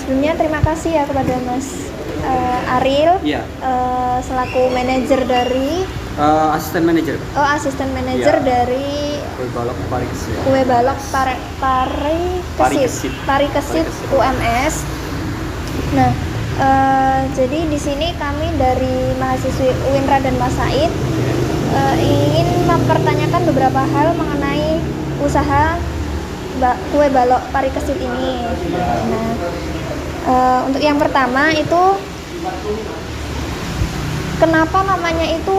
sebelumnya terima kasih ya kepada Mas Ariel, Iya. selaku manajer dari Asisten manajer. asisten manajer Iya. dari Kue balok Parikesit. Kue Balok Parikesit. Parikesit UMS. Nah, jadi di sini kami dari mahasiswi UINRA dan Mas Said ingin mempertanyakan beberapa hal mengenai usaha Kue Balok Parikesit ini. Nah, untuk yang pertama itu kenapa namanya itu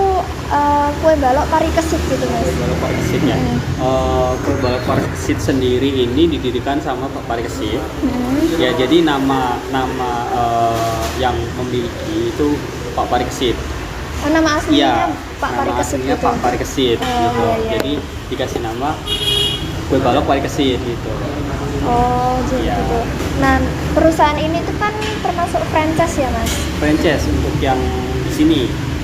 Kue Balok Parikesit gitu, Mas? Kue balok Parikesit ya. Kue balok Parikesit sendiri ini didirikan sama Pak Parikesit. Ya, jadi nama yang memiliki itu Pak Parikesit. Oh, nama aslinya Iya, Pak nama Parikesit aslinya gitu. Pak Parikesit gitu. iya, iya. Jadi dikasih nama Kue balok Parikesit gitu. Oh, jadi Iya. gitu. Nah, perusahaan ini tuh kan termasuk franchise ya, Mas? Franchise untuk yang di sini.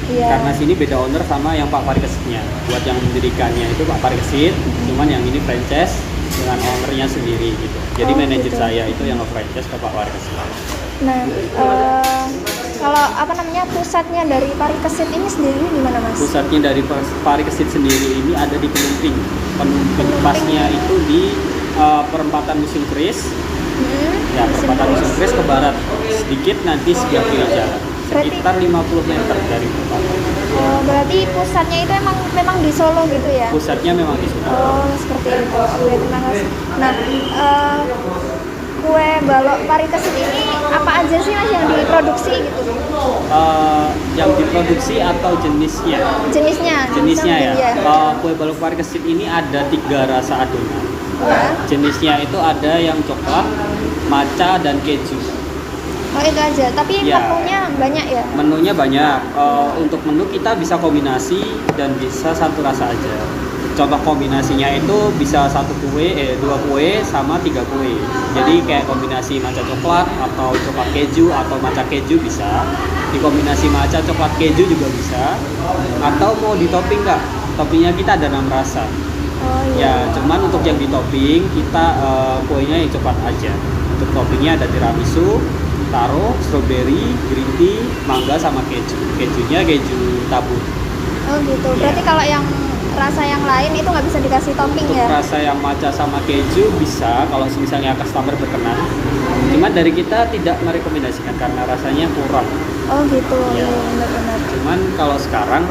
Iya. Karena sini beda owner sama yang Pak Parikesitnya. Buat yang mendirikannya itu Pak Parikesit, cuman yang ini franchise dengan ownernya sendiri gitu. Jadi Oh, manajer gitu. saya itu yang nge-franchise ke Pak Parikesit. Nah, kalau apa namanya pusatnya dari Parikesit ini sendiri di mana, Mas? Pusatnya dari Parikesit sendiri ini ada di Penumping. Penumping pasnya itu di perempatan Musim Kris. Ya, perempatan Musim Kris ke barat. Sedikit nanti sebelah kiri jalan. Sekitar 50 meter dari perempatan. Oh, berarti pusatnya itu memang di Solo gitu ya? Pusatnya memang di situ. Oh, seperti itu. Oke, terima kasih. Nah, Kue Balok Parikesit ini apa aja sih, Mas, yang diproduksi gitu? Yang diproduksi atau jenisnya? Jenisnya Ya. iya. Kue balok Parikesit ini ada 3 rasa adonan. Ya. Jenisnya itu ada yang coklat, matcha, dan keju. Oh, itu aja. Tapi Ya. menunya banyak ya? Menunya banyak. Untuk menu kita bisa kombinasi dan bisa satu rasa aja. Contoh kombinasinya itu bisa 2 kue sama 3 kue. Jadi kayak kombinasi matcha coklat atau coklat keju atau matcha keju bisa. Dikombinasi matcha coklat keju juga bisa. Atau mau ditopping nggak? Toppingnya kita ada 6 rasa. Oh Ya, iya. cuman untuk yang di topping kita kuenya yang coklat aja. Untuk toppingnya ada tiramisu, taro, strawberry, green tea, mangga sama keju. Kejunya keju tabur. Oh gitu. Berarti kalau yang rasa yang lain itu nggak bisa dikasih topping Untuk ya? rasa yang matcha sama keju bisa kalau misalnya customer berkenan. Cuman dari kita tidak merekomendasikan karena rasanya kurang. Oh gitu. Iya. Iya, benar-benar. Cuman kalau sekarang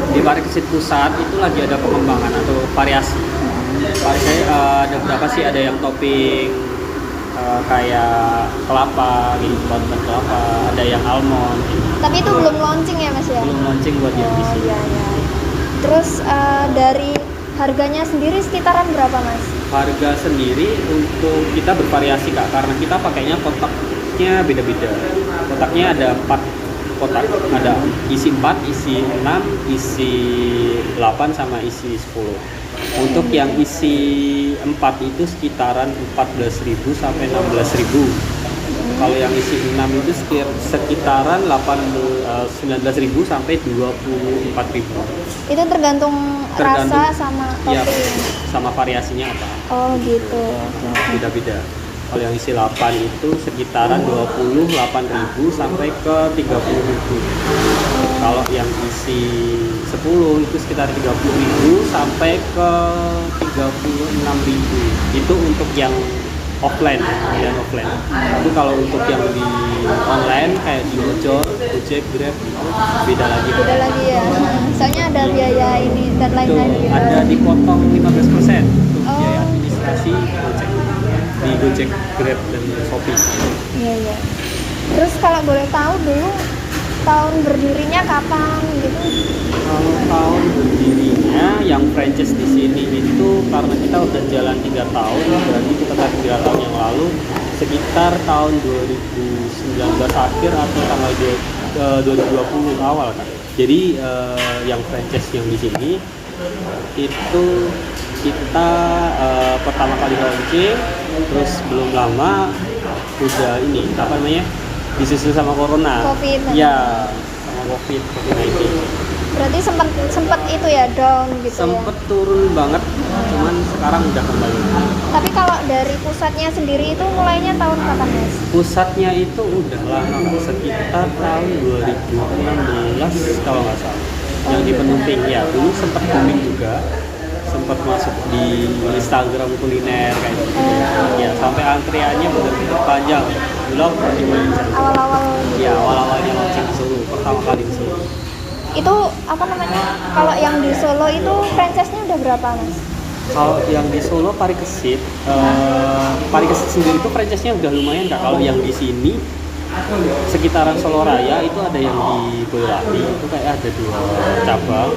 di Parikesit Pusat itu lagi ada pengembangan atau variasi. Ada berapa sih? Ada yang topping kayak kelapa, gitu, parutan kelapa. Ada yang almond. Gitu. Tapi itu belum launching ya, Mas ya? Belum launching buat yang di Oh sini. iya iya. Terus dari harganya sendiri sekitaran berapa, Mas? Harga sendiri untuk kita bervariasi Kak, karena kita pakainya kotaknya beda-beda. Kotaknya ada 4 kotak, ada isi 4, isi 6, isi 8 sama isi 10. Untuk yang isi 4 itu sekitaran 14.000 sampai 16.000. Kalau yang isi 6 itu sekitaran 19.000 sampai 24.000. Itu tergantung rasa sama Ya, topping. sama variasinya apa. Oh gitu. Oke. Beda-beda. Kalau yang isi 8 itu sekitaran 28.000 sampai ke 30.000. Kalau yang isi 10 itu sekitar 30.000 sampai ke 36.000. Itu untuk yang offline, pilihan offline. Tapi kalau untuk yang di online kayak di Ojol, Gojek, Grab gitu, beda lagi. Beda lagi ya. Soalnya ada biaya ini dan Itu lain-lain gitu. ada dipotong 15% untuk Oh. biaya administrasi Gojek. Di Gojek, Grab, dan Shopee. Iya iya. Terus kalau boleh tahu dulu tahun berdirinya kapan gitu? Kalau tahun berdirinya yang franchise di sini itu karena kita udah jalan 3 tahun, berarti kita tadi 3 tahun yang lalu sekitar tahun 2019 akhir atau tanggal 2020 awal kan. Jadi yang franchise yang di sini itu kita pertama kali launching, terus belum lama udah ini apa namanya disusul sama corona. Covid. Ya, sama COVID-19. Berarti sempet itu ya down gitu Sempet ya. turun banget, cuman sekarang udah kembali. Tapi kalau dari pusatnya sendiri itu mulainya tahun kapan Mas? Pusatnya itu udah lama Kak, sekitar tahun 2016 kalau nggak salah. Yang di Penumping ya, dulu sempat booming juga, sempat masuk di Instagram kuliner kayak gitu. Ya sampai antriannya benar-benar panjang. Dulu aku pernah nyobain. Awal-awal gitu. Ya awal-awalnya launching di Solo, pertama kali di Solo. Itu apa namanya? Kalau yang di Solo itu franchise-nya udah berapa Mas? Kalau yang di Solo Parikesit, Parikesit sendiri itu franchise-nya udah lumayan Kak. Kalau yang di sini sekitaran Solo Raya itu ada yang di Boyolali itu kayak ada 2 cabang.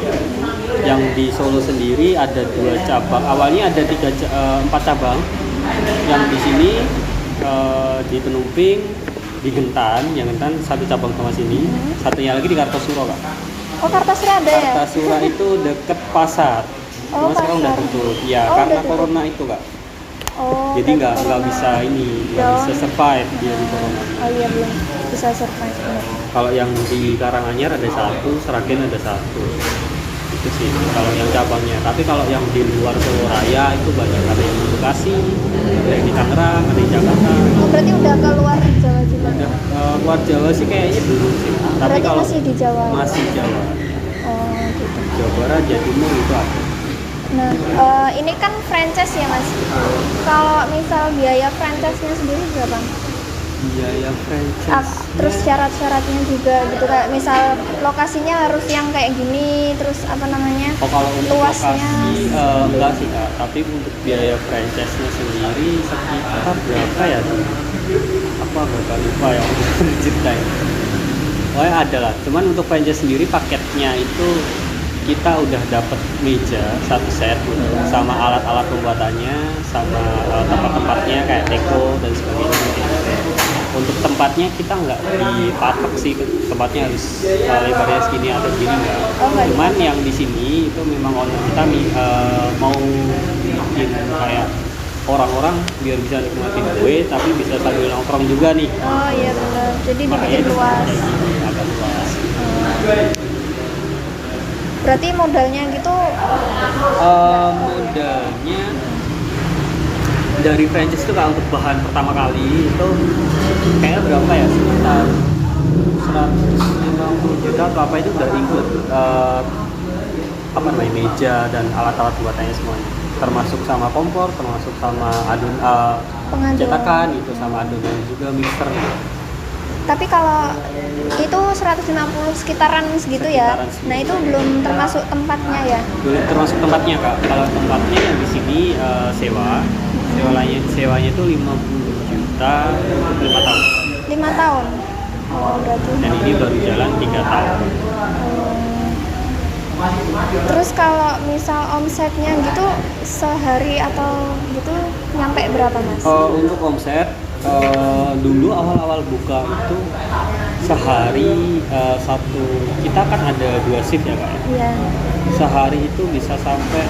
Yang di Solo sendiri ada 2 cabang. Awalnya ada 4 cabang. Yang di sini di Penumping, di Gentan, yang Gentan 1 cabang sama sini. Satunya lagi di Kartosuro Kak. Oh, Kartasura ada ya? Kartasura itu deket pasar. Oh, Cuma sekarang udah pasar. tutup. Ya Oh, karena udah tutup. corona itu Kak. Oh, Jadi nggak corona. bisa ini, nggak Down. bisa survive dia di corona. Oh iya belum bisa survive benar. Kalau yang di Karanganyar ada 1, Seragen ada 1. Itu sih kalau yang cabangnya. Tapi kalau yang di luar Solo Raya itu banyak, ada yang di Bekasi, ada yang di Tangerang, ada yang di Jakarta. Oh, berarti udah keluar Jawa juga. Udah luar Jawa sih kayaknya belum sih. Tapi Berarti kalau masih di Jawa. masih Jawa, Oh, gitu. Jawa Barat, Jawa Timur itu ada. Nah, ini kan franchise ya Mas. Kalau misal biaya franchise-nya sendiri berapa? Biaya franchise. Terus syarat-syaratnya juga gitu kayak misal lokasinya harus yang kayak gini, terus apa namanya? Oh kalau untuk luasnya lokasi enggak sih Kak, tapi untuk biaya franchise-nya sendiri sekitar berapa ya? Aku agak lupa ya untuk diceritain. Oh ya ada lah, cuman untuk franchise sendiri paketnya itu kita udah dapat meja 1 set gitu, sama alat-alat pembuatannya, sama tempat-tempatnya kayak teko dan sebagainya. Untuk tempatnya kita nggak dipatok sih, tempatnya harus lebarnya segini atau segini enggak. Oh, nggak Cuman yang di sini itu memang owner kita mau bikin kayak orang-orang biar bisa nikmatin kue tapi bisa sambil nongkrong juga nih. Oh iya benar. Jadi Makanya dibikin luas. kayak gini, agak luas. Berarti modalnya gitu Modalnya dari franchise itu Kak, untuk bahan pertama kali itu kayaknya berapa ya, sekitar 150 juta atau apa, itu udah include apa namanya, meja dan alat-alat buatannya semuanya, termasuk sama kompor, termasuk sama adun pengaduan. cetakan itu, sama adonan juga, mixer. Tapi kalau itu 150 sekitaran segitu ya. Sekitaran segitu. Nah, itu belum termasuk tempatnya ya. Belum termasuk tempatnya Kak. Kalau tempatnya yang di sini sewanya itu 50 juta untuk 5 tahun. 5 tahun. Oh, berarti. Dan ini baru jalan 3 tahun. Terus kalau misal omsetnya gitu sehari atau gitu nyampe berapa Mas? Untuk omset dulu awal-awal buka itu sehari kita kan ada 2 shift ya Kak ya. Iya. Sehari itu bisa sampai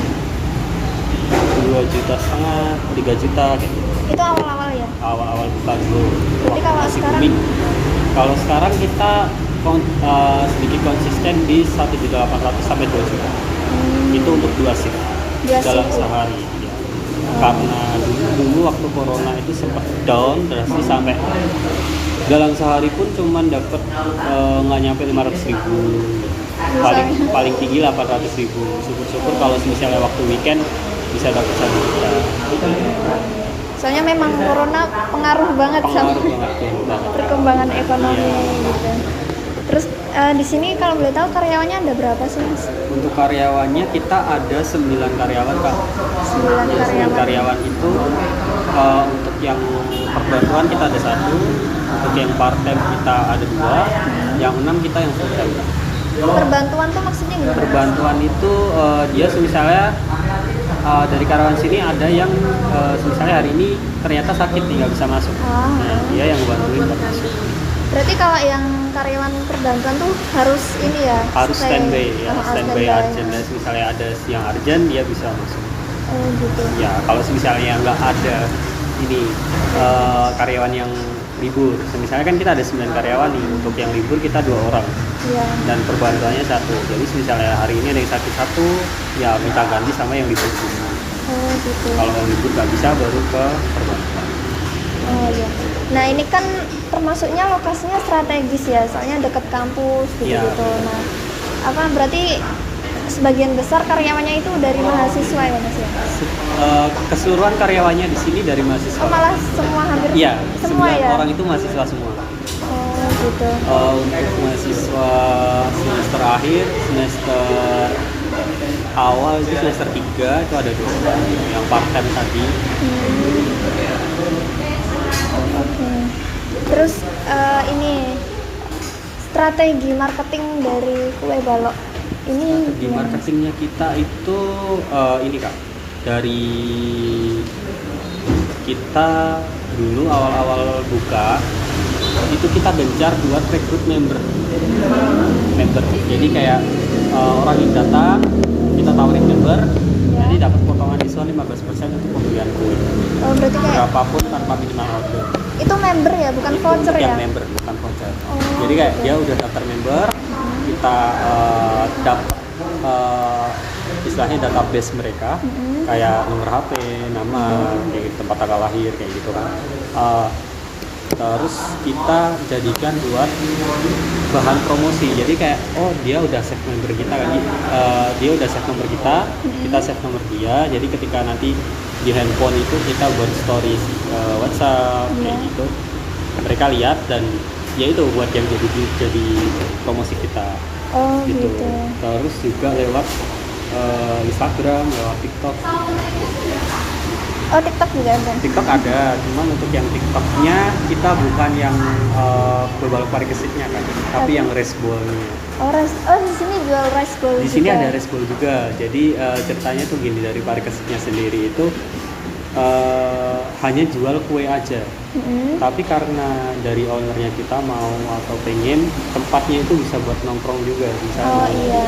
2,5 juta, 3 juta gitu. Itu awal-awal ya. Awal-awal buka dulu. Berarti waktu kalau masih sekarang? booming. Kalau sekarang kita sedikit konsisten di 1.800.000 sampai 2 juta. Itu untuk 2 shift Dua dalam shift. sehari ya. Karena dulu waktu corona itu sempat down drastis sampai dalam sehari pun cuman dapat nggak nyampe 500.000, paling tinggi 800.000. Syukur-syukur kalau misalnya waktu weekend bisa dapat 1 juta. Soalnya memang corona pengaruh banget sama Pengaruh banget. perkembangan ekonomi Iya. gitu. Terus di sini kalau boleh tahu karyawannya ada berapa sih Mas? Untuk karyawannya kita ada 9 karyawan Kak. 9 Ya, 9 karyawan. karyawan itu untuk yang perbantuan kita ada 1, untuk yang part time kita ada 2, yang 6 kita yang full time. Perbantuan tuh maksudnya gimana? Perbantuan itu dia misalnya dari karyawan sini ada yang misalnya hari ini ternyata sakit nih nggak bisa masuk. Ah. Nah, dia yang bantuin buat masuk. Berarti kalau yang karyawan perbantuan tuh harus ini ya? Harus standby ya, Oh, standby urgent. Dan misalnya ada yang urgent dia bisa masuk. Oh gitu. Ya kalau misalnya nggak ada ini karyawan yang libur. Misalnya kan kita ada 9 karyawan nih, untuk yang libur kita 2 orang Iya. dan perbantuannya 1. Jadi misalnya hari ini ada yang sakit 1, ya minta ganti sama yang libur. Oh gitu. Kalau yang libur nggak bisa baru ke perbantuan. Oh iya. Nah ini kan termasuknya lokasinya strategis ya, soalnya dekat kampus Iya. gitu-gitu. Nah, apa berarti sebagian besar karyawannya itu dari mahasiswa ya Mas ya? Keseluruhan karyawannya di sini dari mahasiswa. Oh, malah semua hampir Iya, semua 9 ya? orang itu mahasiswa semua. Oh gitu. Untuk mahasiswa semester akhir, semester awal itu semester 3 itu ada 2 orang yang part time tadi. Oke. Terus ini strategi marketing dari kue balok ini Di gimana? marketingnya kita itu ini Kak, dari kita dulu awal-awal buka itu kita gencar buat rekrut member. Jadi kayak orang yang datang kita tawarin member, Ya. nanti dapat potongan diskon 15% untuk pembelian kue. Oh berarti kayak Berapapun tanpa minimal order. itu member ya, bukan Itu voucher untuk ya? yang member, bukan voucher. Oh, Jadi kayak gitu. dia udah daftar member, kita dapat istilahnya database mereka, Mm-mm. kayak nomor HP, nama, kayak gitu, tempat tanggal lahir, kayak gitu kan. Terus kita jadikan buat bahan promosi. Jadi kayak dia udah save member kita kan, dia udah save nomor kita save nomor dia. Jadi ketika nanti di handphone itu kita buat story WhatsApp kayak Iya. gitu, mereka lihat dan ya itu buat yang jadi promosi kita Oh gitu. gitu. Terus juga lewat Instagram, lewat TikTok. Oh TikTok juga ada. TikTok ada, cuman untuk yang TikToknya kita bukan yang berbalik parikesitnya kan, tapi yang resballnya. Oh di sini jual rice bowl Di sini juga. ada resball juga. Jadi ceritanya tuh gini, dari parikesitnya sendiri itu hanya jual kue aja. Mm-mm. Tapi karena dari ownernya kita mau atau pengen tempatnya itu bisa buat nongkrong juga, bisa Oh iya.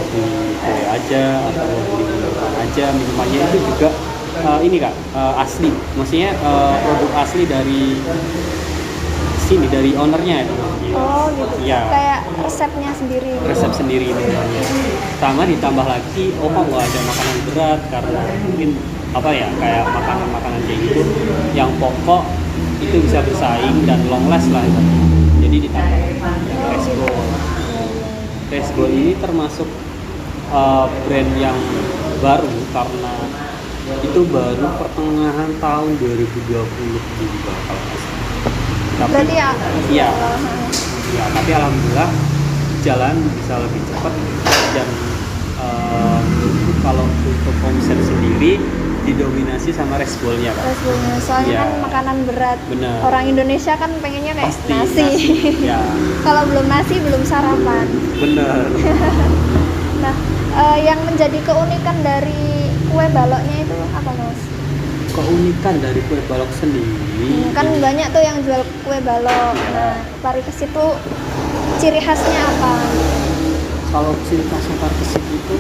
beli kue aja atau beli minuman aja. Minumannya itu juga ini Kak, asli, maksudnya produk asli dari sini, dari ownernya itu. Oh gitu. Iya. Kayak resepnya sendiri. Resep sendiri minumannya. Sama ditambah lagi, nggak ada makanan berat karena mungkin apa ya, kayak makanan kayak gitu yang pokok itu bisa bersaing dan long last lah itu. Jadi ditambah Resgo. Resgo ini termasuk brand yang baru karena itu baru pertengahan tahun 2020 juga kalau nggak salah. Tapi Berarti ya. iya, Oh, ya, tapi alhamdulillah jalan bisa lebih cepat dan menurutku kalau untuk omset sendiri didominasi sama resbolnya kan. rice bowl-nya. Soalnya Iya. kan makanan berat. Bener. Orang Indonesia kan pengennya kayak Pasti nasi. ya, Kalau belum nasi belum sarapan. bener. Nah, yang menjadi keunikan dari kue baloknya itu apa Mas? Keunikan dari kue balok sendiri Kan banyak tuh yang jual kue balok. Iya. Nah, Parikesit itu ciri khasnya apa? kalau ciri khas parikesit itu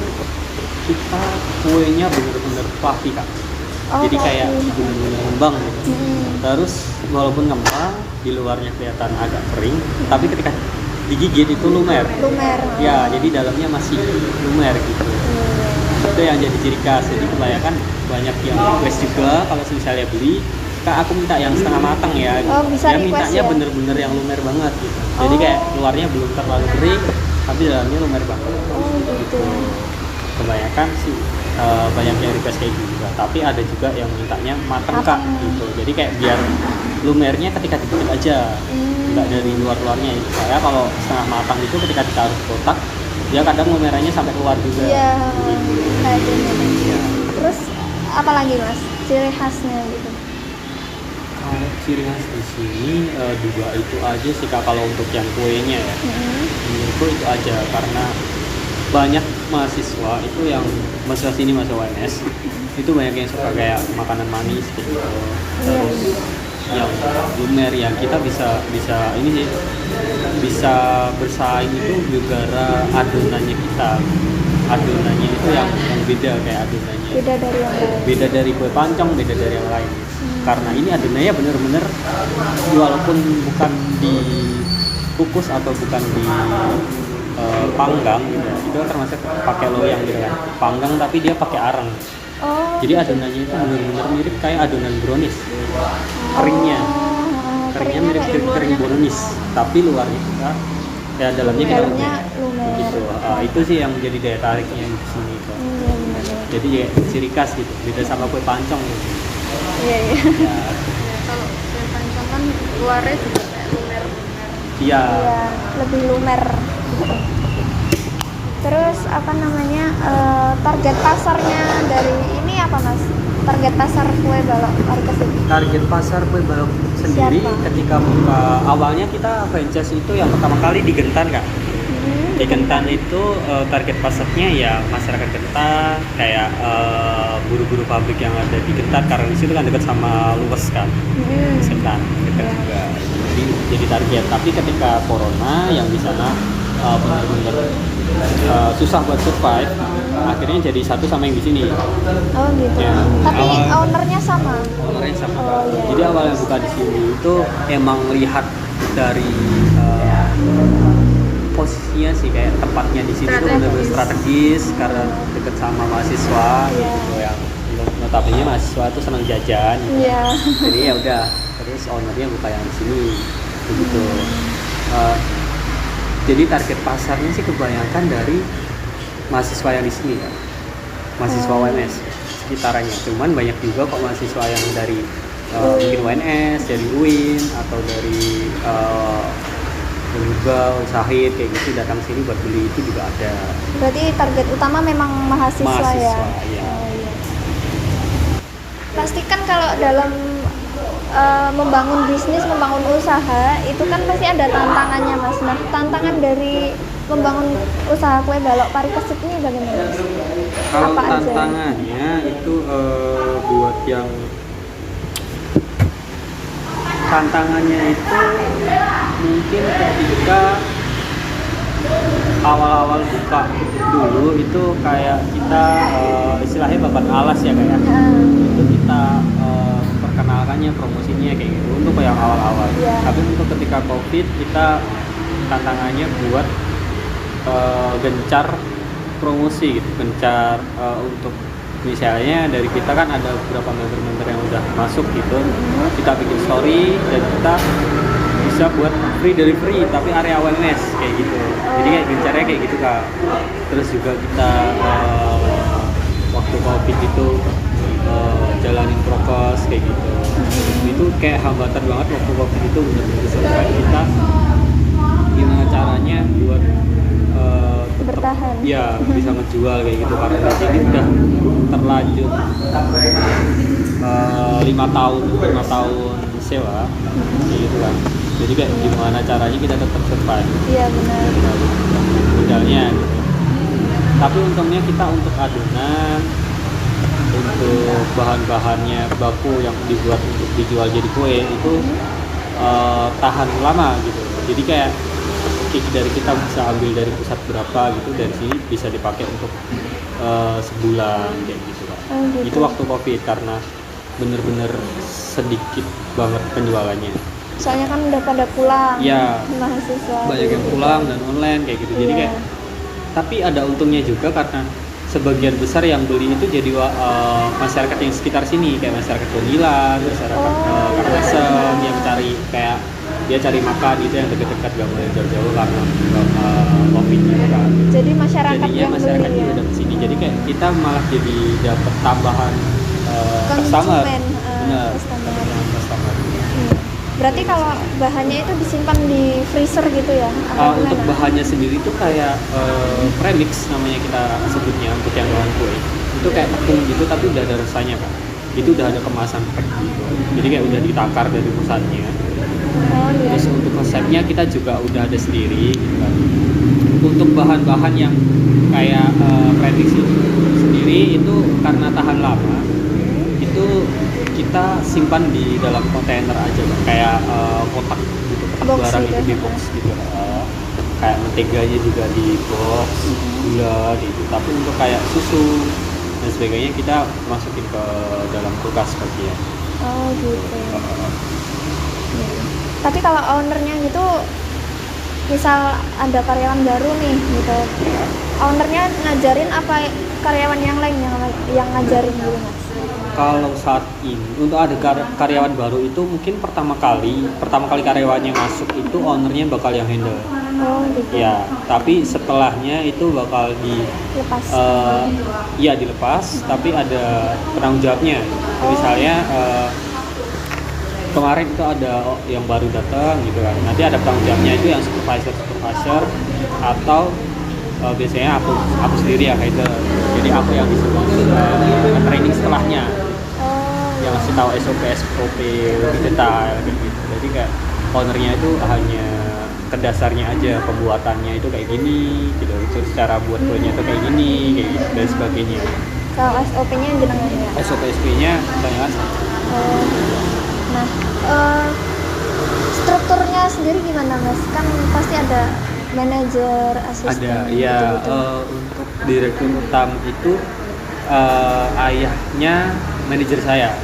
kita kuenya bener-bener fluffy Kak. Oh, Jadi kayak fluffy. bener-bener ngembang gitu. Terus walaupun ngembang di luarnya kelihatan agak kering, tapi ketika digigit itu lumer. Lumer. Ya, jadi dalamnya masih lumer gitu. Itu yang jadi ciri khas. Jadi kebanyakan banyak yang request juga kalau misalnya beli, Kak aku minta yang setengah matang ya. Oh, bisa Dia request mintanya ya? bener-bener yang lumer banget gitu. Jadi Oh. kayak luarnya belum terlalu kering, tapi dalamnya lumer banget. Oh gitu. Kebanyakan sih banyak yang request kayak gitu juga. Tapi ada juga yang mintanya matang Kak Matang. gitu. Jadi kayak biar lumernya ketika digigit aja, nggak dari luar-luarnya itu. Saya kalau setengah matang itu ketika ditaruh di kotak, dia kadang lumernya sampai keluar juga. Iya. Gitu. Kayak gini. Iya. Terus apa lagi Mas? Ciri khasnya gitu. Kalau ciri khas di sini dua itu aja sih Kak, kalau untuk yang kuenya ya. Menurutku itu aja karena banyak mahasiswa itu yang mahasiswa sini, mahasiswa UNS itu banyak yang suka kayak makanan manis gitu. Terus yang lumer yang kita bisa ini sih bisa bersaing itu gara adonannya kita. Adonannya itu yang beda kayak adonannya. Beda dari yang lain. Beda dari kue pancong, beda dari yang lain. karena ini adonannya bener-bener walaupun bukan dikukus atau bukan di panggang gitu ya, itu termasuk pakai loyang gitu kan, panggang tapi dia pakai arang. Oh. Jadi adonannya itu benar-benar mirip kayak adonan brownies. Keringnya mirip kayak kering brownies, tapi luarnya kita ya dalamnya kita dalamnya lumer. Gitu. Itu sih yang menjadi daya tariknya di sini kok. Iya benar. Jadi ya ciri khas gitu, beda sama kue pancong gitu. Iya iya. Ya, Kalau kue pancong kan luarnya juga kayak lumer-lumer. iya. Iya, lebih lumer. Terus apa namanya target pasarnya dari ini apa mas? Target pasar kue balok Parikesit. Target pasar kue balok sendiri Siapa? ketika buka awalnya kita franchise itu yang pertama kali di Gentan kak. Di Gentan itu target pasarnya ya masyarakat Gentan, kayak buru-buru pabrik yang ada di Gentan karena di situ kan dekat sama Luwes kan. Gentan dekat Ya. juga. Jadi target. Tapi ketika corona yang di sana benar-benar susah buat survive, akhirnya jadi satu sama yang di sini. Oh gitu. Ya. Tapi Awal- ownernya sama. Ownernya sama. Oh, iya. Jadi awal yang buka di sini itu emang lihat dari posisinya sih, kayak tempatnya di sini tuh benar-benar strategis karena deket sama mahasiswa Iya. gitu, yang notabene mahasiswa tuh senang jajan gitu. Iya. Jadi ya udah, terus ownernya buka yang di sini begitu. Jadi target pasarnya sih kebanyakan dari mahasiswa yang di sini kan, mahasiswa UNS sekitarnya. Cuman banyak juga kok mahasiswa yang dari mungkin UNS, dari UIN atau dari juga Syahid kayak gitu datang sini buat beli, itu juga ada. Berarti target utama memang mahasiswa, ya. Iya. Oh, iya. Pastikan kalau dalam membangun bisnis, membangun usaha itu kan pasti ada tantangannya mas. Nah tantangan dari membangun usaha kue balok Parikesit ini bagaimana mas? Kalau Apa aja? tantangannya itu buat yang tantangannya itu mungkin ketika awal-awal buka dulu itu kayak kita istilahnya babat alas ya kayak itu kita perkenalkannya, promosinya kayak gitu untuk yang awal-awal. Iya. Tapi untuk ketika COVID kita tantangannya buat gencar promosi gitu, gencar untuk misalnya dari kita kan ada beberapa member-member yang udah masuk gitu, kita bikin story dan kita bisa buat free delivery tapi area wellness kayak gitu. Jadi kayak gencarnya kayak gitu kak. Terus juga kita waktu COVID itu jalanin prokes kayak gitu. Itu kayak hambatan banget waktu COVID itu, benar-benar survive kita gimana caranya buat tetap Bertahan. ya bisa ngejual kayak gitu, karena di sini udah terlanjur 5 tahun sewa kayak gitu kan. Jadi kayak gimana caranya kita tetap survive Iya benar. modalnya gitu. Tapi untungnya kita untuk adonan, untuk bahan-bahannya baku yang dibuat untuk dijual jadi kue itu tahan lama gitu. Jadi kayak dari kita bisa ambil dari pusat berapa gitu, dari sini bisa dipakai untuk sebulan kayak gitu kan. Oh, gitu. Itu waktu COVID karena bener-bener sedikit banget penjualannya. Soalnya kan udah pada pulang. Iya. Mahasiswa. Banyak yang pulang dan online kayak gitu. Jadi Iya. kayak tapi ada untungnya juga karena sebagian besar yang beli itu jadi masyarakat yang sekitar sini, kayak masyarakat Bonilan, masyarakat Karangasem yang cari kayak dia cari makan gitu yang dekat-dekat, gak boleh jauh-jauh karena COVID-nya kan. Jadi masyarakat Jadinya yang masyarakat beli juga ya. datang sini. Jadi kayak kita malah jadi dapat tambahan customer. Konsumen, Benar. customer. Tambahan customer. Berarti kalau bahannya itu disimpan di freezer gitu ya? Atau Untuk gimana? bahannya sendiri itu kayak premix namanya kita sebutnya untuk yang bahan kue. Itu kayak tepung gitu tapi udah ada rasanya kan. Itu udah ada kemasan pack gitu. Jadi kayak udah ditakar dari pusatnya. Oh iya. Terus untuk resepnya kita juga udah ada sendiri gitu kan. Untuk bahan-bahan yang kayak premix itu sendiri itu karena tahan lama, itu kita simpan di dalam kontainer aja kan. Kayak kotak gitu, kotak Box barang gitu. itu di box gitu. Kayak menteganya juga di box, gula gitu. Tapi untuk kayak susu dan sebagainya kita masukin ke dalam kulkas bagian. Oh gitu. Iya. Tapi kalau ownernya gitu, misal ada karyawan baru nih gitu, ownernya ngajarin apa karyawan yang lain yang ngajarin gitu mas? Kalau saat ini untuk ada karyawan baru itu mungkin pertama kali karyawannya masuk itu ownernya bakal yang handle. Oh gitu. Ya, tapi setelahnya itu bakal Lepas. iya dilepas, tapi ada penanggung jawabnya. Misalnya kemarin itu ada yang baru datang gitu kan. Nanti ada penanggung jawabnya itu yang supervisor atau biasanya aku sendiri ya kayak itu. Jadi aku yang disuruh training setelahnya, yang ngasih tahu SOP lebih detail kayak gitu. Jadi kayak ownernya itu hanya ke dasarnya aja, pembuatannya itu kayak gini gitu, terus cara buat kuenya itu kayak gini kayak gitu dan sebagainya. Kalau SOP-nya jenengan ya? SOP-nya kebanyakan sama. Oh. Nah, strukturnya sendiri gimana mas? Kan pasti ada manajer, asisten. Ada, ya gitu-gitu. untuk direktur utama itu ayahnya manajer saya.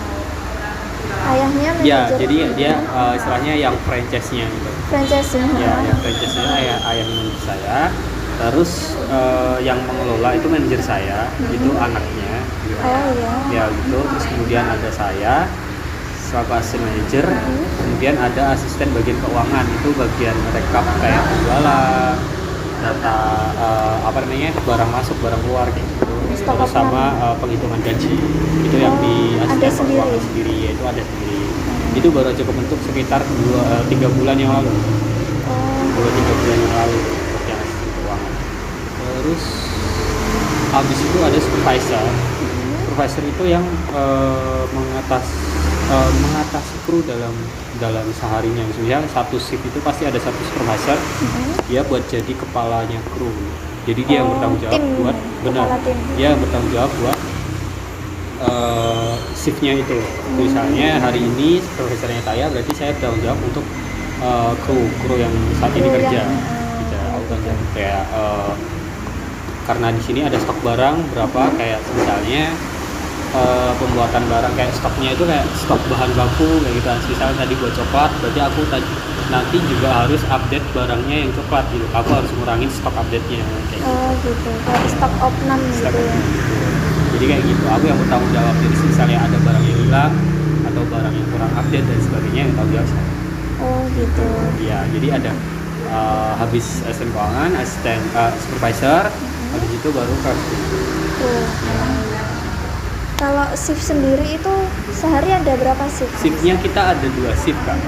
Ayahnya Ya, manajer. jadi dia istilahnya yang franchise-nya gitu. Franchise-nya. Ya, yang franchise-nya ayah manajer saya. Terus yang mengelola itu manajer saya, itu anaknya. Gitu. Oh iya. Ya gitu. Terus kemudian ada saya selaku asisten manajer. Kemudian ada asisten bagian keuangan, itu bagian rekap kayak penjualan, data barang masuk barang keluar kayak gitu. Stok Terus sama opname. penghitungan gaji itu yang di ada asisten sendiri. keuangan sendiri, yaitu ada sendiri. Itu baru aja kebentuk sekitar 3 bulan yang lalu. Oh. 2-3 bulan yang lalu untuk yang asisten keuangan. Terus habis itu ada supervisor. Supervisor itu yang mengatasi kru dalam seharinya. Misalnya satu shift itu pasti ada satu supervisor, dia buat jadi kepalanya kru. Jadi dia yang bertanggung jawab tim, buat kepala tim. dia yang bertanggung jawab buat shiftnya itu. Misalnya hari ini supervisornya saya, berarti saya bertanggung jawab untuk kru yang saat ini Kru kerja. yang, Gitu, aku tanggung jawab kayak karena di sini ada stok barang berapa, kayak misalnya pembuatan barang kayak stoknya itu kayak stok bahan baku kayak gitu. Misalnya tadi buat coklat, berarti aku nanti juga harus update barangnya yang coklat gitu. Aku harus ngurangin stok update-nya kayak gitu. Oh gitu. Kayak stok opnam Stok gitu ya. gitu. Jadi kayak gitu. Aku yang bertanggung jawab. Jadi misalnya ada barang yang hilang atau barang yang kurang update dan sebagainya, yang tanggung jawab saya. Oh gitu. Iya, jadi ada habis asisten keuangan, asisten supervisor, habis itu baru ke Tuh. Kalau shift sendiri itu sehari ada berapa shift? shiftnya kita ada 2 shift kan.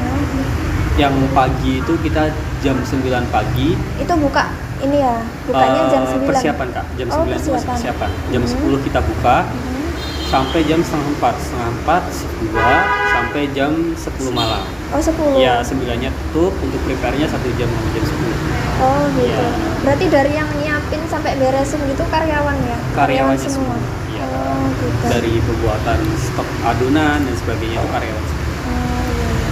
Yang pagi itu kita jam 9 pagi. Itu buka ini ya, bukanya jam 9. Persiapan kak, jam Oh, 9 itu masih persiapan. Jam Mhm. 10 kita buka sampai jam setengah 4 shift 2 sampai jam 10 malam. Oh 10. Ya 9-nya tutup, untuk prepare-nya 1 jam sampai jam 10. Oh gitu. Iya. Berarti dari yang nyiapin sampai beresin gitu karyawan ya? Karyawannya semua. Iya. Oh gitu. Dari pembuatan stok adonan dan sebagainya itu karyawan semua. Oh, iya, iya.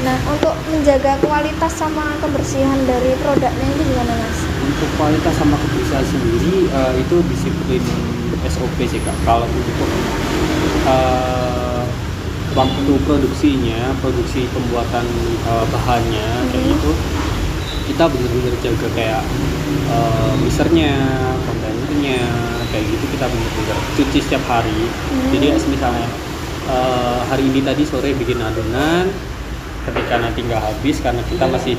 Nah, untuk menjaga kualitas sama kebersihan dari produknya itu gimana mas? Untuk kualitas sama kebersihan sendiri itu disiplin SOP sih kak. Kalau untuk waktu produksi pembuatan bahannya kayak gitu, kita benar-benar jaga kayak mixernya, kontainernya kayak gitu, kita benar-benar cuci setiap hari. Jadi misalnya hari ini tadi sore bikin adonan, ketika nanti nggak habis karena kita masih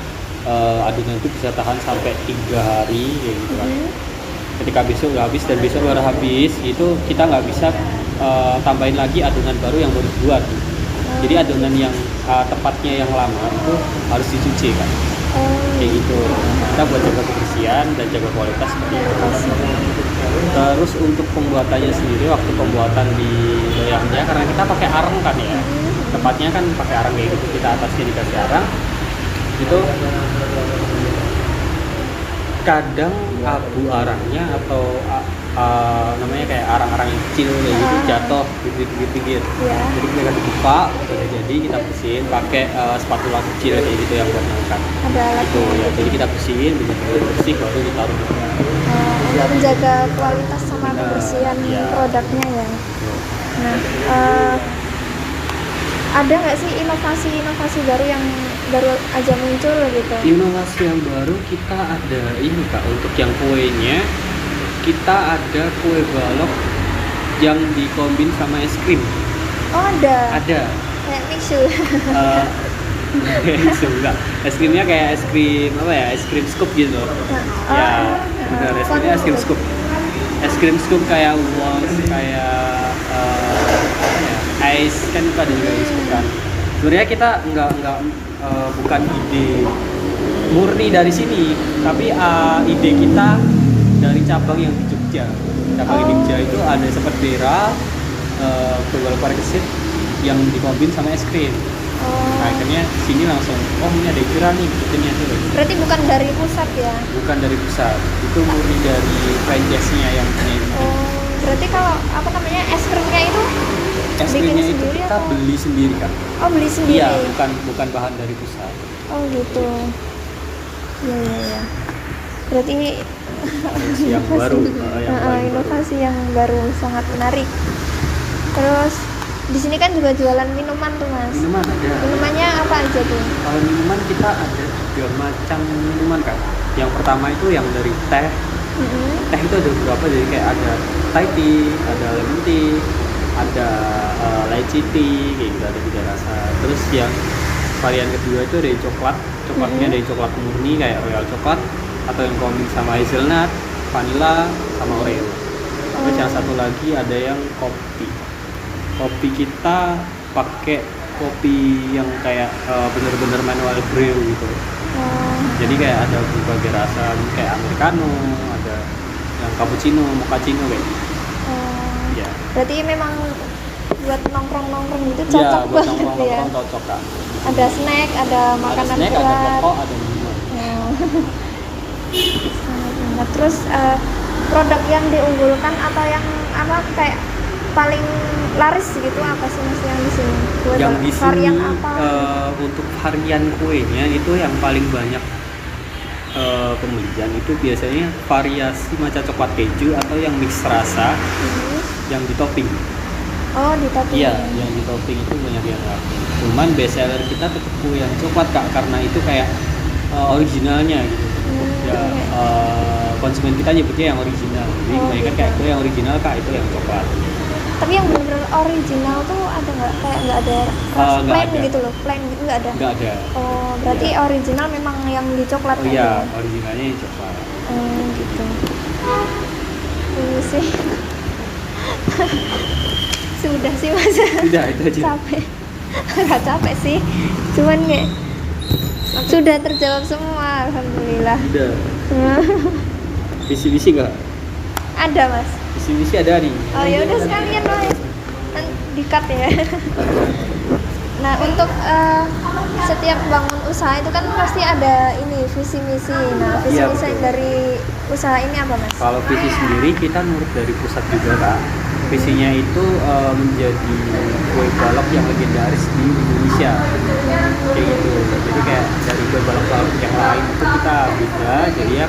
adonan itu bisa tahan sampai 3 hari kayak gitu kan. Ketika besok udah habis dan besok baru habis, itu kita nggak bisa tambahin lagi adonan baru yang baru dibuat. Jadi adonan yang tepatnya yang lama itu harus dicuci kan. Kayak gitu. Kita buat jaga kebersihan dan jaga kualitas seperti itu. Terus untuk pembuatannya sendiri, waktu pembuatan di loyangnya, karena kita pakai arang kan ya, tepatnya kan pakai arang kayak gitu, kita atasnya dikasih arang itu, kadang abu arangnya atau namanya kayak arang-arang yang kecil kayak gitu jatuh di pinggir. Iya. Jadi kita dibuka, udah jadi kita bersihin pakai spatula kecil kayak gitu yang buat ngangkat. Ada alat Itu ya, jadi kita bersihin benar-benar bersih baru ditaruh di dalam. untuk menjaga kualitas sama Benar, kebersihan iya. produknya ya. Nah, ada nggak sih inovasi-inovasi baru yang baru aja muncul gitu? Inovasi yang baru kita ada ini Kak, untuk yang kuenya kita ada kue balok yang dikombin sama es krim. Oh ada. Ada. Kayak mixu. Enggak. Es krimnya kayak es krim apa ya? Es krim scoop gitu. Ya, benar, es krimnya es krim scoop. Es krim scoop kayak Walls, kayak apa ya? Ice kan itu ada juga di scoop kan. Sebenarnya kita nggak bukan ide murni dari sini, tapi ide kita dari cabang yang di Jogja. Cabang di Jogja itu ada seperti kue balok parkesit yang dikombin sama es krim. Nah, akhirnya sini langsung, oh ini ada viral nih, ikutinnya tuh. Berarti bukan dari pusat ya? Bukan dari pusat, itu murni dari franchise-nya yang punya itu. Berarti kalau apa namanya es krimnya itu Es bikin krimnya itu sendiri kita atau? beli sendiri kan? Oh beli sendiri? Iya, bukan bahan dari pusat. Oh gitu. Iya. Berarti Yang baru, yang paling inovasi yang baru sangat menarik. Terus di sini kan juga jualan minuman tuh mas. Minuman ada. Minumannya apa aja tuh? Kalau minuman kita ada 3 macam minuman kan. Yang pertama itu yang dari teh. Teh itu ada beberapa, jadi kayak ada Thai tea, ada lemon tea, ada lychee tea, kayak gitu, ada 3 rasa. Terus yang varian kedua itu dari coklatnya dari coklat murni kayak royal coklat, atau yang kombin sama hazelnut, vanilla, sama oreo. Terus yang satu lagi ada yang kopi kita pakai kopi yang kayak bener-bener manual brew gitu. Jadi kayak ada berbagai rasa, kayak americano, ada yang cappuccino, mochaccino kayak gitu. Ya. Berarti memang buat nongkrong gitu Iya, cocok buat banget ya. nongkrong cocok kan. Ada snack, ada makanan snack, berat. ada pokok, ada minuman. Sangat enak. Terus produk yang diunggulkan atau yang apa kayak paling laris gitu apa sih mas yang di sini? Yang di sini varian apa? untuk varian kuenya itu yang paling banyak pembelian itu biasanya variasi matcha coklat keju atau yang mix rasa yang di topping. Oh di topping. Iya, yang di topping itu banyak yang laku. Cuman best seller kita tetap kue yang coklat Kak, karena itu kayak originalnya gitu. Ya konsumen kita nyebutnya yang original. Jadi kebanyakan kayak kue yang original Kak, itu yang coklat. Tapi yang benar-benar original tuh ada nggak? Kayak nggak ada rasa Nggak plain ada. gitu loh, plain gitu nggak ada. Nggak ada. Oh berarti original memang yang di coklat. Oh iya, originalnya yang coklat. Gitu. Ini sih. Sudah sih mas. Sudah itu aja. Capek. Nggak capek sih. Cuman ya sudah terjawab semua, alhamdulillah. Udah. Visi-visi nggak? Ada mas. Visi-visi ada nih. Oh ya udah sekalian mas. Di-cut ya. Nah untuk setiap bangun usaha itu kan pasti ada ini visi misi. Nah visi Iya, misi betul. dari usaha ini apa mas? Kalau visi sendiri kita nurut dari pusat juga Kak. Visinya itu menjadi kue balok yang legendaris di Indonesia. Kayak gitu. Jadi kayak dari kue balok yang lain itu kita beda. Jadi ya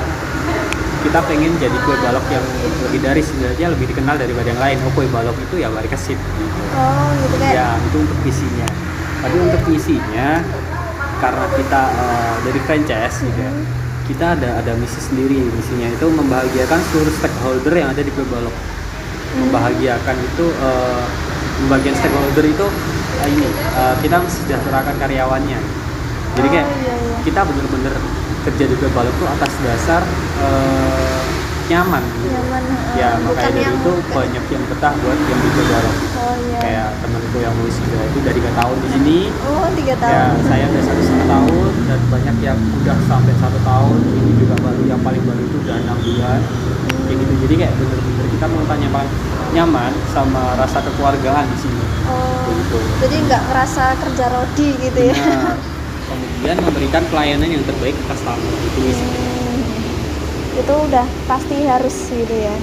kita pengen jadi kue balok yang legendaris, sebenarnya lebih dikenal daripada yang lain. Oh kue balok itu ya Parikesit gitu. Oh gitu kayak. Ya itu untuk visinya. Tapi untuk misinya karena kita dari franchise gitu ya, kita ada misi sendiri. Misinya itu membahagiakan seluruh stakeholder yang ada di kue balok. Membahagiakan itu pembagian stakeholder itu kita mensejahterakan karyawannya. Jadi kayak kita bener-bener kerja di kue balok tuh atas dasar nyaman gitu. Nyaman, Ya bukan makanya dari yang itu banyak yang betah buat yang di kue balok. Oh iya. Kayak temenku yang nulis juga itu dari 3 tahun di sini. Oh 3 Ya tahun. saya udah 1,5 tahun dan banyak yang udah sampai 1 tahun. Ini juga baru, yang paling baru itu udah 6 bulan. Kayak gitu. Jadi kayak bener-bener kita menanyakan nyaman sama rasa kekeluargaan di sini. Oh. Begitu. Jadi nggak ngerasa kerja rodi gitu ya? Nah, kemudian memberikan pelayanan yang terbaik ke customer itu isinya. Itu udah pasti harus gitu ya.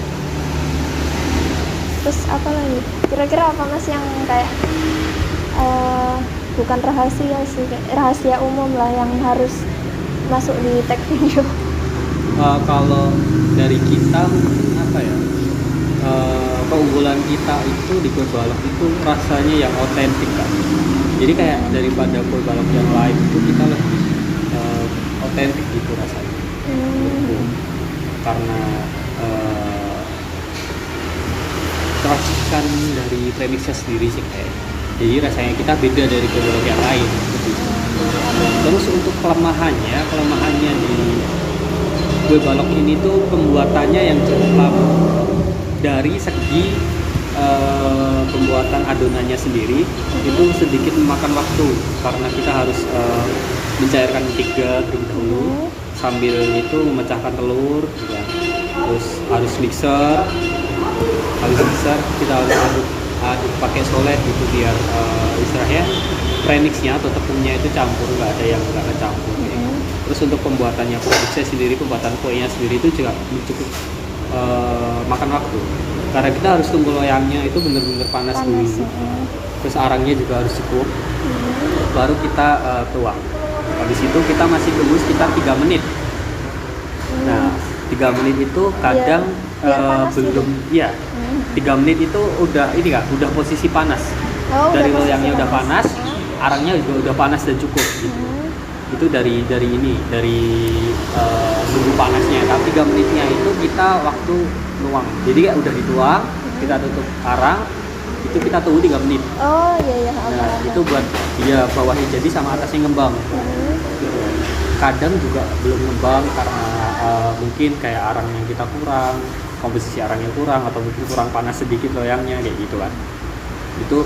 Terus apa lagi? Kira-kira apa mas yang kayak bukan rahasia sih, kayak rahasia umum lah yang harus masuk di tag video? Kalau dari kita apa ya? Keunggulan kita itu di kue balok itu rasanya yang otentik kan. Jadi kayak daripada kue balok yang lain itu kita lebih otentik gitu rasanya. Gitu. Karena racikan dari premixnya sendiri sih kayak. Jadi rasanya kita beda dari kue balok yang lain. Gitu. Terus untuk kelemahannya di kue balok ini tuh pembuatannya yang cukup lama. Dari segi pembuatan adonannya sendiri itu sedikit memakan waktu karena kita harus mencairkan mentega terlebih dahulu sambil itu memecahkan telur gitu kan. Terus harus mixer kita harus aduk pakai solet gitu biar istilahnya premixnya atau tepungnya itu campur, nggak ada yang nggak campur gitu. Terus untuk pembuatannya produksinya sendiri, pembuatan kuenya sendiri itu juga cukup makan waktu karena kita harus tunggu loyangnya itu benar-benar panas dulu. Terus arangnya juga harus cukup, baru kita tuang. Habis itu kita masih tunggu sekitar 3 menit. Nah 3 menit itu kadang belum gitu. Ya 3 menit itu udah ini kan udah posisi panas. Dari loyangnya udah panas, arangnya juga udah panas dan cukup gitu. Itu dari nunggu panasnya. Tapi 3 menitnya itu kita waktu nuang. Jadi ya udah dituang, kita tutup arang, itu kita tunggu 3 menit. Oh iya. Nah itu buat dia bawahnya jadi sama atasnya ngembang. Kadang juga belum ngembang karena mungkin kayak arangnya kita kurang, komposisi arangnya kurang, atau mungkin kurang panas sedikit loyangnya kayak gitu kan. Itu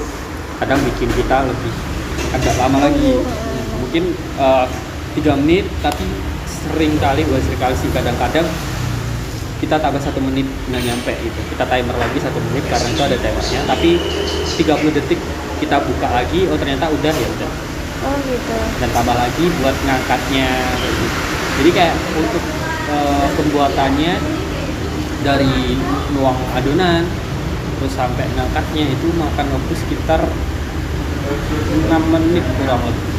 kadang bikin kita lebih agak lama lagi. Mungkin 3 menit, tapi sering kali sih kadang-kadang kita tambah 1 menit nggak nyampe gitu. Kita timer lagi 1 menit karena itu ada timernya, tapi 30 detik kita buka lagi, oh ternyata udah ya udah. Oh gitu. Dan tambah lagi buat ngangkatnya kayak gitu. Jadi kayak untuk pembuatannya dari nuang adonan terus sampai ngangkatnya itu makan waktu sekitar 6 menit kurang lebih.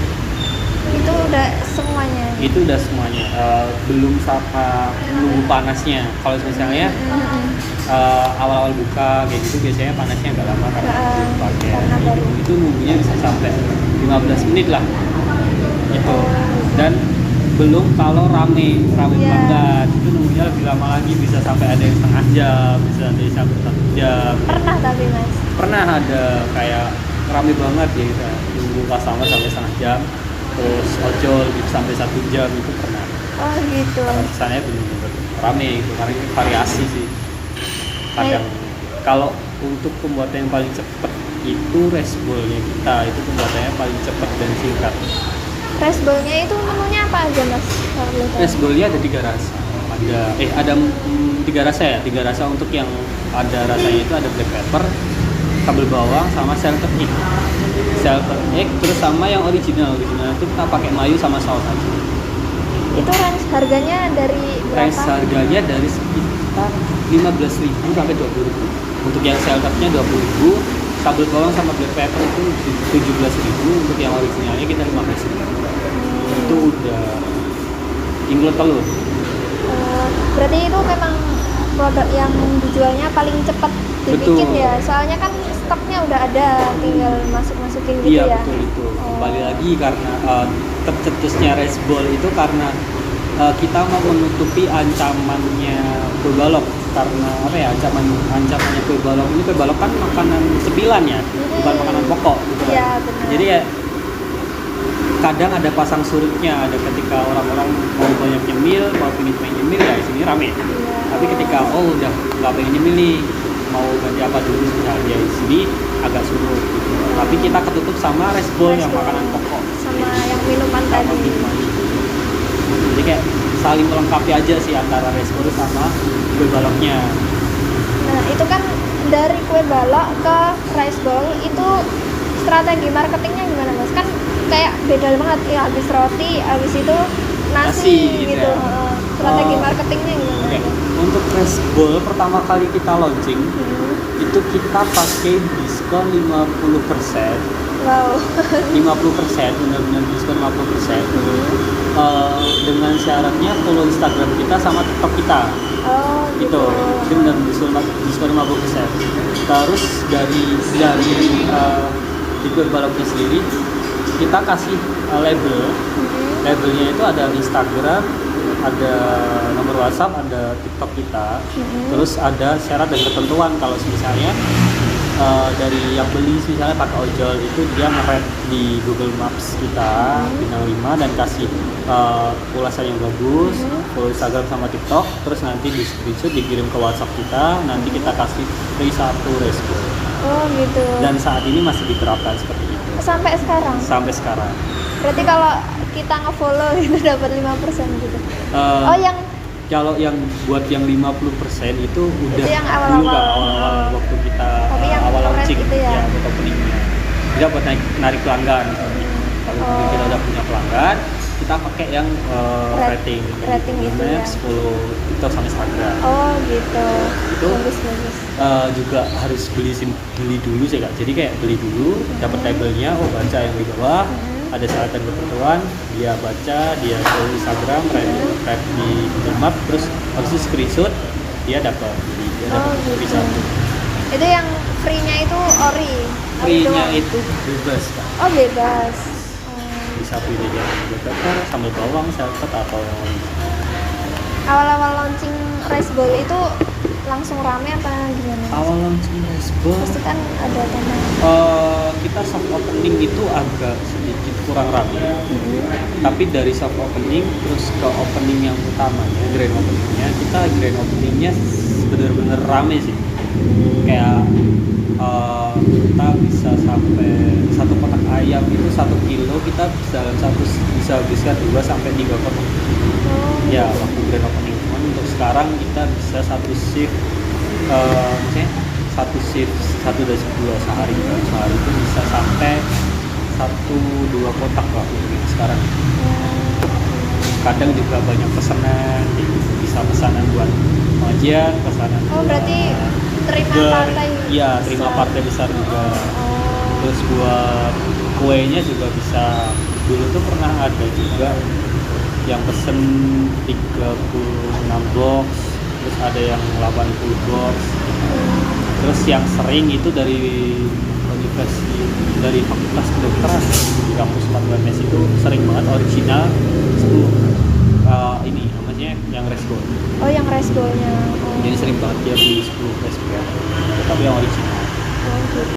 Itu udah semuanya. Itu udah semuanya, belum sama nunggu panasnya. Kalau misalnya awal-awal buka kayak gitu biasanya panasnya agak lama karena pakai itu nunggunya bisa sampai 15 menit lah gitu. Dan belum kalau rame banget itu nunggunya lebih lama lagi, bisa sampai ada yang setengah jam, bisa ada yang sampai 1 jam. Pernah tapi Mas? Pernah ada kayak rame banget ya kita nunggu customer sampai setengah jam, terus ojol gitu sampai 1 jam itu pernah. Oh gitu. Karena kesannya benar-benar rame itu, karena ini variasi sih. Kadang kalau untuk pembuatan yang paling cepat itu rice bowl-nya kita itu pembuatannya paling cepat dan singkat. Rice bowl-nya itu menunya apa aja Mas? Rice bowl-nya ada 3 rasa. Ada 3 rasa ya. 3 rasa untuk yang ada rasanya itu ada black pepper, sambal bawang, sama salted egg. Salted egg terus sama yang original itu kita pakai mayo sama saus aja. Itu range harganya dari berapa? Range harganya dari sekitar 15.000 sampai 20.000. Untuk yang saltednya 20.000, sambal bawang sama black pepper itu 17.000, untuk yang originalnya kita 15.000. Itu udah include telur. Berarti itu memang produk yang dijualnya paling cepat dibikin. Betul. Ya, soalnya kan stoknya udah ada, tinggal masukin gitu Iya, ya. betul itu. Kembali lagi karena tercetusnya rice bowl itu karena kita mau menutupi ancamannya kue balok. Karena apa ya, ancamannya kue balok ini, kue balok kan makanan cemilan ya, bukan makanan pokok gitu kan. Iya, benar. Jadi ya kadang ada pasang surutnya, ada ketika orang-orang mau banyak nyemil, mau pengen nyemil ya di sini rame. Tapi ketika udah nggak pengen nyemil nih, mau ganti apa dulu misalnya di sini agak surut gitu. Tapi kita ketutup sama rice bowl yang makanan pokok sama yang minuman sama tadi. minuman. Jadi kayak saling melengkapi aja sih antara rice bowl sama kue baloknya. Nah, itu kan dari kue balok ke rice bowl itu strategi marketingnya gimana Mas? Kan kayak beda banget ya, habis roti, habis itu nasi gitu. Ya. Strategi marketingnya gimana? Okay. Untuk rice bowl pertama kali kita launching itu kita pakai diskon 50%. Wow. 50%, benar-benar diskon 50%. Dengan syaratnya follow Instagram kita sama TikTok kita. Oh, gitu. Itu benar diskon 50%. Terus dari di kue baloknya sendiri kita kasih label. Labelnya itu ada Instagram, ada nomor WhatsApp, ada TikTok kita. Terus ada syarat dan ketentuan kalau misalnya dari yang beli misalnya pakai ojol itu dia nge-rate di Google Maps kita bintang 5 dan kasih ulasan yang bagus, follow Instagram sama TikTok, terus nanti di screenshot dikirim ke WhatsApp kita, nanti kita kasih free 1 respon. Oh gitu. Dan saat ini masih diterapkan seperti itu. Sampai sekarang. Sampai sekarang. Berarti kalau kita nge-follow itu dapat 5% gitu. Eh, Oh yang Kalau yang buat yang 50% itu udah Itu yang dulu awal-awal. kan awal-awal waktu kita Tapi yang awal keren launching itu ya? buat openingnya. Kita buat narik pelanggan misalnya. Kalau mungkin kita udah punya pelanggan, kita pakai yang rating. rating itu ya. Maps, follow TikTok sama Instagram. Oh gitu. Itu Bagus bagus. juga harus beli dulu sih Kak. Jadi kayak beli dulu, dapat labelnya, oh baca yang di bawah. Ada syarat dan ketentuan, dia baca, dia follow Instagram, rate di Google Maps, terus habis itu screenshot, dia dapat Oh free gitu. satu. Itu yang free-nya itu ori. Free-nya doang. itu bebas Kak. Oh bebas. Bisa pilih yang pepper, sambal bawang, salted atau yang lain. Awal-awal launching rice bowl itu langsung rame apa gimana? Awal launching Resbo, Pasti kan ada tema. kita soft opening itu agak sedikit kurang rame. Tapi dari soft opening terus ke opening yang utamanya, grand openingnya, kita grand openingnya bener-bener rame sih. Kayak kita bisa sampai satu kotak ayam itu 1 kilo kita bisa habiskan 2 sampai 3 kotak. Oh, Ya waktu grand opening, cuman untuk sekarang kita bisa satu shift, maksudnya satu shift 1/2 sehari itu bisa sampai 1-2 kotak lah untuk sekarang. Kadang juga banyak pesanan, bisa pesanan buat pengajian, pesanan Oh buat berarti terima burger. partai. Iya, terima besar. partai besar juga. Oh. Terus buat kuenya juga bisa. Dulu tuh pernah ada juga yang pesen 36 box, terus ada yang 80 box. Terus yang sering itu dari Fakultas Kedokteran di kampus 14 Mes itu sering banget original 10 ini namanya yang resco. Oh yang rice bowl-nya. Oh. Jadi sering banget dia beli 10 resco, tapi yang original. Oh gitu.